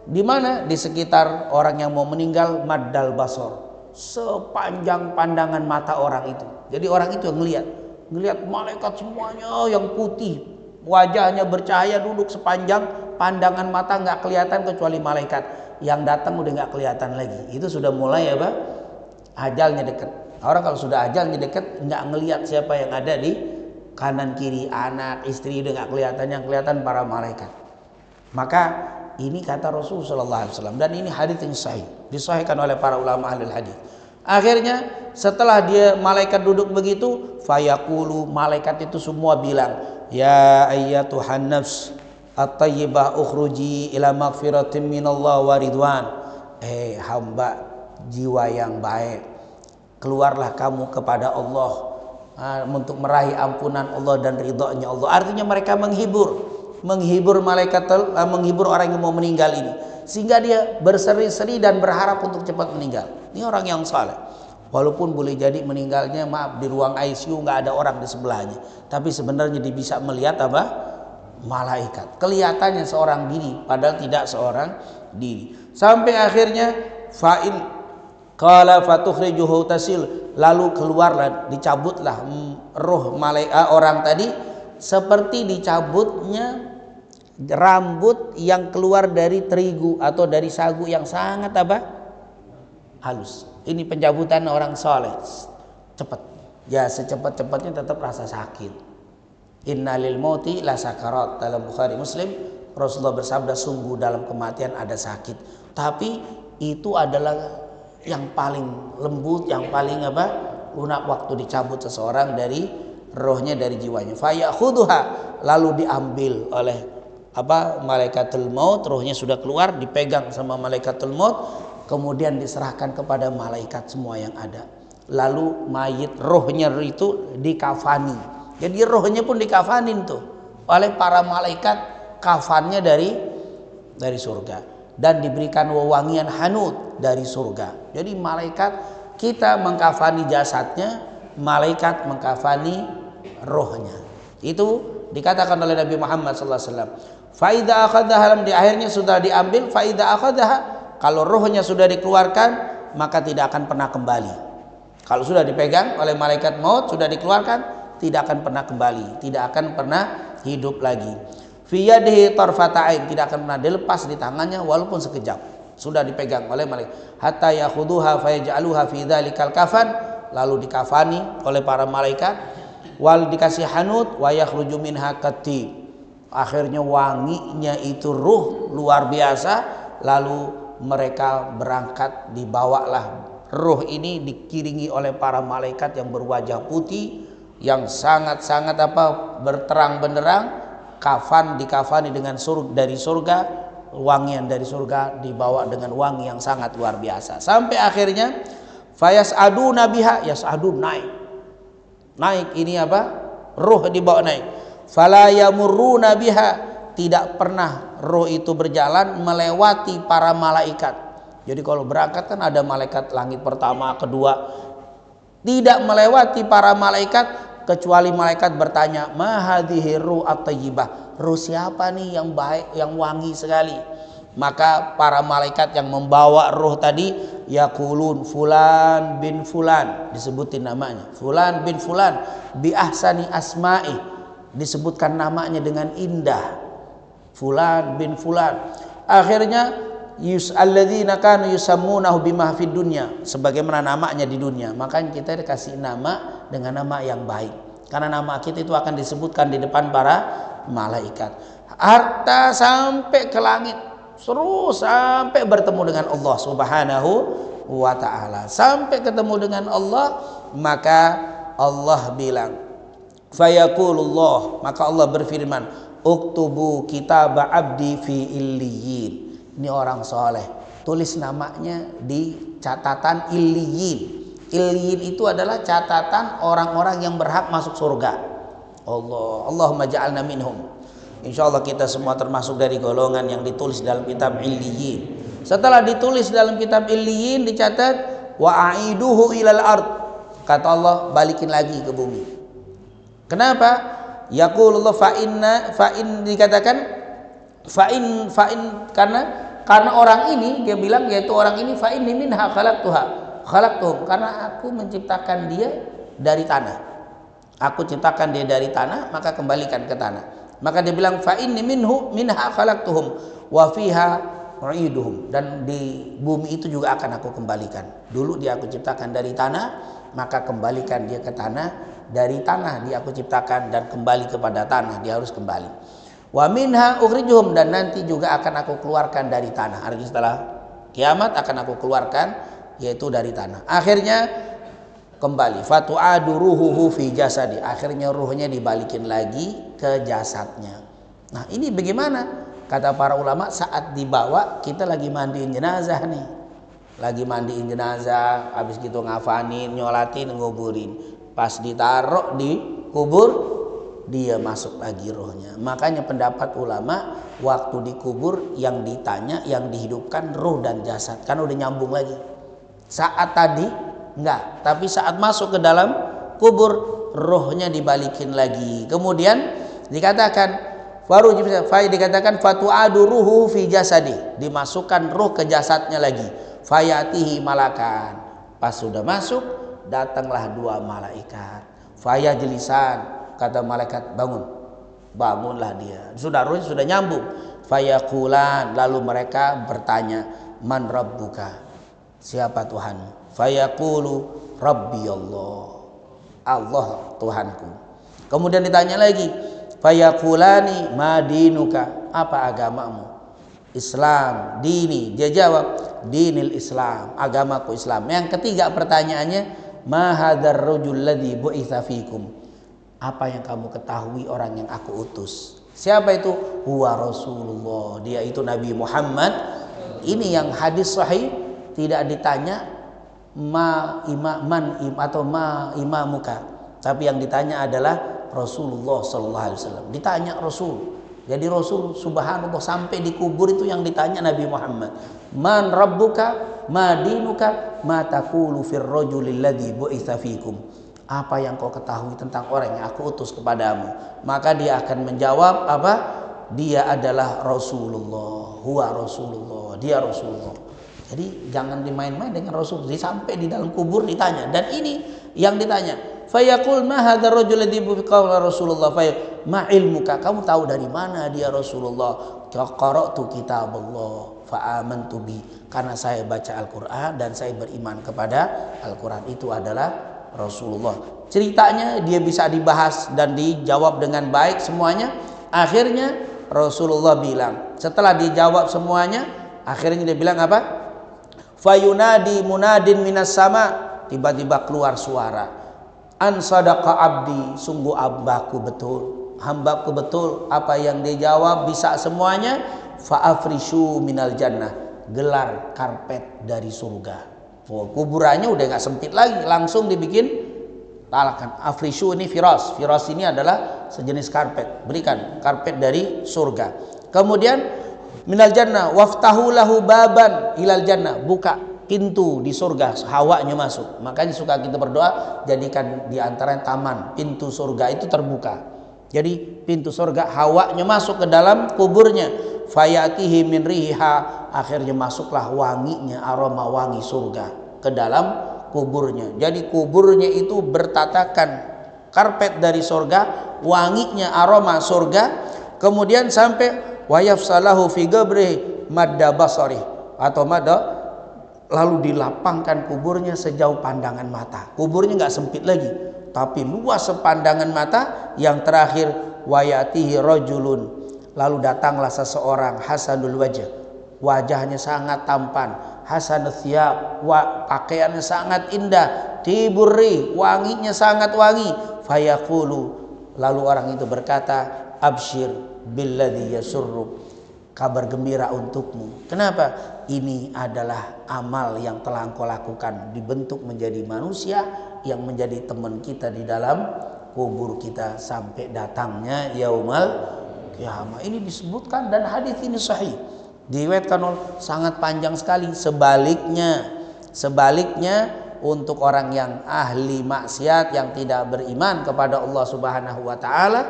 Di mana? Di sekitar orang yang mau meninggal, maddal basor, sepanjang pandangan mata orang itu. Jadi orang itu yang ngelihat malaikat semuanya yang putih, wajahnya bercahaya, duduk sepanjang pandangan mata, nggak kelihatan kecuali malaikat. Yang datang udah nggak kelihatan lagi. Itu sudah mulai apa? Ajalnya dekat. Orang kalau sudah ajalnya dekat, nggak ngelihat siapa yang ada di kanan kiri, anak, istri, udah nggak kelihatan, yang kelihatan para malaikat. Maka ini kata Rasulullah SAW, dan ini hadits yang sahih, disahihkan oleh para ulama ahli hadis. Akhirnya setelah dia malaikat duduk begitu, fayaqulu, malaikat itu semua bilang, ya ayyatuhan nafs at-tayyibah ukhruji ila maghfiratin minallah wa ridwan. Hamba jiwa yang baik, keluarlah kamu kepada Allah untuk meraih ampunan Allah dan ridhonya Allah. Artinya mereka menghibur malaikat, menghibur orang yang mau meninggal ini, sehingga dia berseri-seri dan berharap untuk cepat meninggal. Ini orang yang saleh. Walaupun boleh jadi meninggalnya maaf di ruang ICU, nggak ada orang di sebelahnya, tapi sebenarnya dia bisa melihat apa? Malaikat. Kelihatannya seorang diri padahal tidak seorang diri. Sampai akhirnya fa'in qala fatukhrijuhu tasil, lalu keluarlah, dicabutlah roh malaikat orang tadi seperti dicabutnya rambut yang keluar dari terigu atau dari sagu yang sangat apa? Halus. Ini pencabutan orang soleh, cepat. Ya secepat-cepatnya tetap rasa sakit. Innalil mauti la sakarat, dalam Bukhari Muslim Rasulullah bersabda, sungguh dalam kematian ada sakit, tapi itu adalah yang paling lembut, yang paling apa? Lunak waktu dicabut seseorang dari rohnya, dari jiwanya. Fayakhudhuha, lalu diambil oleh malaikatul maut, rohnya sudah keluar, dipegang sama malaikatul maut, kemudian diserahkan kepada malaikat semua yang ada. Lalu mayit rohnya itu dikafani. Jadi rohnya pun dikafanin tuh oleh para malaikat, kafannya dari surga, dan diberikan wewangian hanut dari surga. Jadi malaikat kita mengkafani jasadnya, malaikat mengkafani rohnya. Itu dikatakan oleh Nabi Muhammad SAW. Faida akhadaha, di akhirnya sudah diambil. Faida akhadaha, kalau rohnya sudah dikeluarkan maka tidak akan pernah kembali. Kalau sudah dipegang oleh malaikat maut, sudah dikeluarkan, tidak akan pernah kembali, tidak akan pernah hidup lagi. Fi yadihi tarfata ain, tidak akan pernah dilepas di tangannya walaupun sekejap. Sudah dipegang oleh malaikat. Hatta yakhuduha fayaj'aluha fi dzalikal kafan, lalu dikafani oleh para malaikat, wal dikasih hanut, wa yakhruju minha katib. Akhirnya wanginya itu ruh luar biasa, lalu mereka berangkat, dibawalah ruh ini dikiringi oleh para malaikat yang berwajah putih, yang sangat-sangat berterang benderang, kafan dikafani dengan dari surga, wangian dari surga dibawa dengan wangi yang sangat luar biasa. Sampai akhirnya fayas'aduna biha, yas'adun, naik ini ruh dibawa naik. Fala yamurruna biha, tidak pernah roh itu berjalan melewati para malaikat. Jadi kalau berangkat kan ada malaikat langit pertama, kedua, tidak melewati para malaikat, kecuali malaikat bertanya, ma hadhihi ruh at-tayyibah, ruh siapa nih yang baik, yang wangi sekali. Maka para malaikat yang membawa ruh tadi yaqulun fulan bin fulan, disebutin namanya, fulan bin fulan bi ahsani asma'i, disebutkan namanya dengan indah, fulan bin fulan. Akhirnya alladzina kanu yusammunahu bima fid dunya, sebagaimana namanya di dunia. Makanya kita dikasih nama dengan nama yang baik, karena nama kita itu akan disebutkan di depan para malaikat. Harta sampai ke langit, terus sampai bertemu dengan Allah Subhanahu wa ta'ala. Sampai ketemu dengan Allah, maka Allah bilang, fayaqulullah, maka Allah berfirman, uktubu kitab abdi fi illiyin. Ini orang soleh, tulis namanya di catatan illiyin. Illiyin itu adalah catatan orang-orang yang berhak masuk surga. Allahumma ja'alna minhum. Insyaallah kita semua termasuk dari golongan yang ditulis dalam kitab illiyin. Setelah ditulis dalam kitab illiyin, dicatat wa aiduhu ilal ard, kata Allah, balikin lagi ke bumi. Kenapa? Yaqulullah fa in dikatakan fa in karena orang ini, dia bilang, yaitu orang ini, fa inni minha khalaqtuhum, karena aku menciptakan dia dari tanah. Aku ciptakan dia dari tanah, maka kembalikan ke tanah. Maka dia bilang fa inni minha khalaqtuhum wa fiha u'iduhum, dan di bumi itu juga akan aku kembalikan. Dulu dia aku ciptakan dari tanah, maka kembalikan dia ke tanah. Dari tanah dia aku ciptakan dan kembali kepada tanah, dia harus kembali. Wa minha ukhrijuhum, dan nanti juga akan aku keluarkan dari tanah. Artinya setelah kiamat akan aku keluarkan yaitu dari tanah. Akhirnya kembali, fatu'adu ruhuhu fi jasadi, akhirnya ruhnya dibalikin lagi ke jasadnya. Nah ini bagaimana? Kata para ulama, saat dibawa kita lagi mandiin jenazah nih, lagi mandiin jenazah, habis gitu ngafanin, nyolatin, nguburin, pas ditaruh di kubur dia masuk lagi rohnya. Makanya pendapat ulama, waktu dikubur yang ditanya, yang dihidupkan ruh dan jasad, kan udah nyambung lagi. Saat tadi enggak, tapi saat masuk ke dalam kubur rohnya dibalikin lagi. Kemudian dikatakan dikatakan fatu'adu ruhu fi jasadi, dimasukkan ruh ke jasadnya lagi. Fayatihi malakan, pas sudah masuk datanglah dua malaikat. Fayajlisan, kata malaikat bangun, bangunlah dia. Sudah ruh sudah nyambung. Fayaqulan, lalu mereka bertanya, man rabbuka, siapa Tuhanmu? Fayaqulu rabbi Allah, Allah Tuhanku. Kemudian ditanya lagi, fayaqulani ma dinuka, apa agamamu? Islam, dini. Dia jawab, dinil Islam, agamaku Islam. Yang ketiga pertanyaannya, ma hadzal rajul ladzi bu'itsa fikum, apa yang kamu ketahui orang yang aku utus? Siapa itu? Huwa Rasulullah, dia itu Nabi Muhammad. Ini yang hadis sahih, tidak ditanya ma imamuka, tapi yang ditanya adalah Rasulullah sallallahu alaihi wasallam. Ditanya Rasul. Jadi Rasul subhanallah sampai di kubur itu yang ditanya Nabi Muhammad. Man rabbuka, ma dinuka, ma taqulu fir rajulil ladzi bu'itsa fikum. Apa yang kau ketahui tentang orang yang aku utus kepadamu? Maka dia akan menjawab apa? Dia adalah Rasulullah, huwa Rasulullah, dia Rasulullah. Jadi jangan dimain-main dengan Rasul. Sampai di dalam kubur ditanya. Dan ini yang ditanya, fayaqul ma hadzal rajul ladzi bu'itsa Rasulullah, ma ilmuka, kamu tahu dari mana dia Rasulullah? Qara'tu kitaballah fa amantu bi, karena saya baca Al-Qur'an dan saya beriman kepada Al-Qur'an, itu adalah Rasulullah. Ceritanya dia bisa dibahas dan dijawab dengan baik semuanya. Akhirnya Rasulullah bilang, setelah dijawab semuanya, akhirnya dia bilang apa? Fayunadi munadin minas sama, tiba-tiba keluar suara, an sadaqa abdi, sungguh hambaku betul, hambaku betul apa yang dia jawab bisa semuanya. Fa afrishu minal jannah, gelar karpet dari surga. Kuburannya udah nggak sempit lagi, langsung dibikin talakan. Afrishu ini firas, firas ini adalah sejenis karpet, berikan karpet dari surga. Kemudian minal jannah waftahu lahu baban ilal jannah, buka pintu di surga, hawanya masuk. Makanya suka kita berdoa, jadikan di antara taman pintu surga itu terbuka. Jadi pintu surga, hawanya masuk ke dalam kuburnya. Fayatihi min riha, akhirnya masuklah wanginya, aroma wangi surga ke dalam kuburnya. Jadi kuburnya itu bertatakan karpet dari surga, wanginya aroma surga. Kemudian sampai wayafsalahu fi gabri madda basari, atau madda, lalu dilapangkan kuburnya sejauh pandangan mata. Kuburnya nggak sempit lagi, tapi luas sepandangan mata. Yang terakhir, wayatihi rajulun, lalu datanglah seseorang hasanul wajah, wajahnya sangat tampan, hasanul thiyab, pakaiannya sangat indah, tiburri, wanginya sangat wangi. Fayaqulu, lalu orang itu berkata, absyir billadzi yasurruk, kabar gembira untukmu. Kenapa? Ini adalah amal yang telah engkau lakukan, dibentuk menjadi manusia yang menjadi teman kita di dalam kubur kita sampai datangnya yaumal kiamah. Ini disebutkan dan hadis ini sahih, diriwayatkan sangat panjang sekali. Sebaliknya untuk orang yang ahli maksiat, yang tidak beriman kepada Allah Subhanahu wa taala,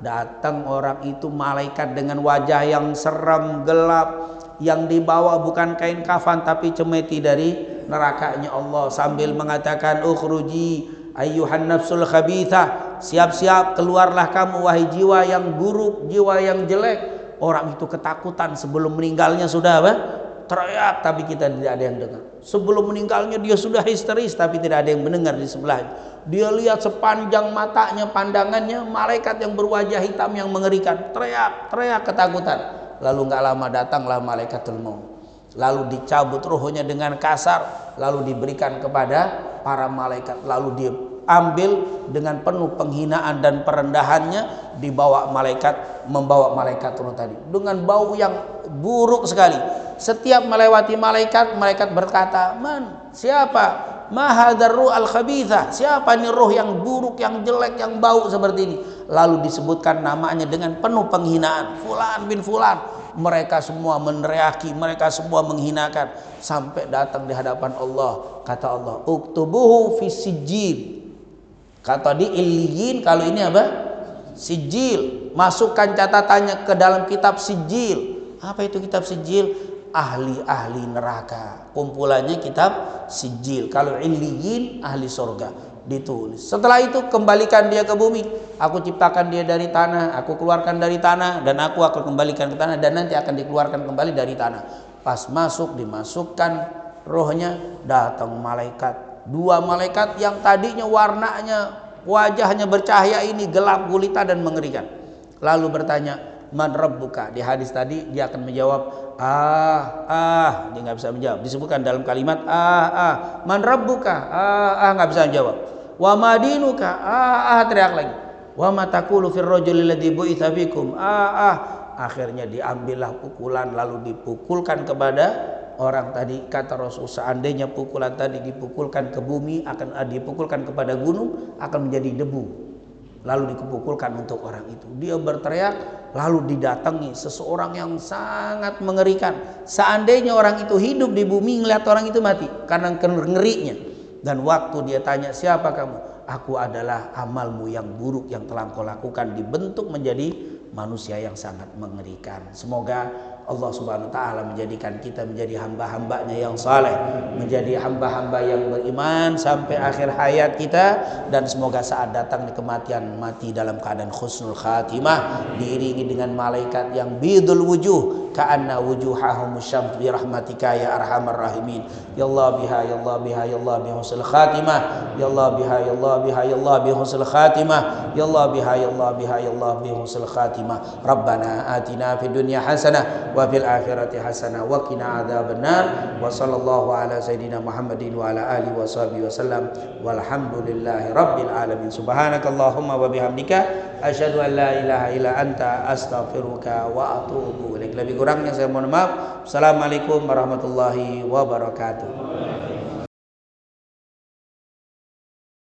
datang orang itu malaikat dengan wajah yang seram, gelap, yang dibawa bukan kain kafan tapi cemeti dari nerakanya Allah, sambil mengatakan ukhruji ayyuhan nafsul khabithah, siap-siap keluarlah kamu wahai jiwa yang buruk, jiwa yang jelek. Orang itu ketakutan, sebelum meninggalnya sudah apa? Teriak, tapi kita tidak ada yang dengar. Sebelum meninggalnya dia sudah histeris, tapi tidak ada yang mendengar di sebelahnya. Dia lihat sepanjang matanya, pandangannya malaikat yang berwajah hitam yang mengerikan, teriak ketakutan. Lalu nggak lama datanglah malaikatul maut. lalu dicabut ruhnya dengan kasar, lalu diberikan kepada para malaikat, lalu diambil dengan penuh penghinaan dan perendahannya, dibawa malaikat, membawa malaikat ruh tadi dengan bau yang buruk sekali. Setiap melewati malaikat, malaikat berkata, "Man, siapa? Ma hadzal ruh al-khabitha, siapa ini roh yang buruk, yang jelek, yang bau seperti ini?" Lalu disebutkan namanya dengan penuh penghinaan, fulan bin fulan. Mereka semua meneriaki, mereka semua menghinakan, sampai datang di hadapan Allah. Kata Allah, "Uktubuhu fi sijil." Kata di illiyin, kalau ini apa? Sijil. Masukkan catatannya ke dalam kitab sijil. Apa itu kitab sijil? Ahli-ahli neraka, kumpulannya kitab sijil. Kalau illiyin, ahli surga, ditulis. Setelah itu kembalikan dia ke bumi. Aku ciptakan dia dari tanah, aku keluarkan dari tanah, dan aku akan kembalikan ke tanah, dan nanti akan dikeluarkan kembali dari tanah. Pas masuk, dimasukkan rohnya, datang malaikat. Dua malaikat yang tadinya warnanya, wajahnya bercahaya ini gelap gulita dan mengerikan. Lalu bertanya, "Man rabbuka?" Di hadis tadi dia akan menjawab, dia nggak bisa menjawab. Disebutkan dalam kalimat "Man rabbuka?" Nggak bisa menjawab. "Wa madinuka?" Teriak lagi. "Wa ma taqulu fir rajuli alladzi bu'itsa bikum?" Akhirnya diambillah pukulan, lalu dipukulkan kepada orang tadi. Kata Rasul, seandainya pukulan tadi dipukulkan ke bumi, akan dipukulkan kepada gunung, akan menjadi debu. Lalu dipukulkan untuk orang itu. Dia berteriak, lalu didatangi seseorang yang sangat mengerikan. Seandainya orang itu hidup di bumi, ngelihat orang itu mati karena ngerinya. Dan waktu dia tanya, "Siapa kamu?" "Aku adalah amalmu yang buruk yang telah kau lakukan," dibentuk menjadi manusia yang sangat mengerikan. Semoga Allah Subhanahu wa taala menjadikan kita menjadi hamba-hambanya yang saleh, menjadi hamba-hamba yang beriman sampai akhir hayat kita, dan semoga saat datang di kematian mati dalam keadaan husnul khatimah, diiringi dengan malaikat yang bidul wujuh ka'anna wujuhahum syamsu bi rahmatika ya arhamar rahimin. Ya Allah biha, ya Allah biha, ya Allah bi husnul khatimah, ya Allah biha, ya Allah biha, ya Allah bi husnul khatimah, ya Allah biha, ya Allah biha, ya Allah bi husnul khatimah. Rabbana atina fid dunya hasanah wa fil akhirati hasanah wa qina adzabannar. Wa sallallahu ala sayidina Muhammadin wa ala alihi wa sahbihi wasallam. Walhamdulillahi rabbil alamin. Subhanakallahumma wa bihamdika asyhadu an la ilaha illa anta astaghfiruka wa atubu ilaik. Lebih kurangnya saya mohon maaf. Assalamualaikum warahmatullahi wabarakatuh.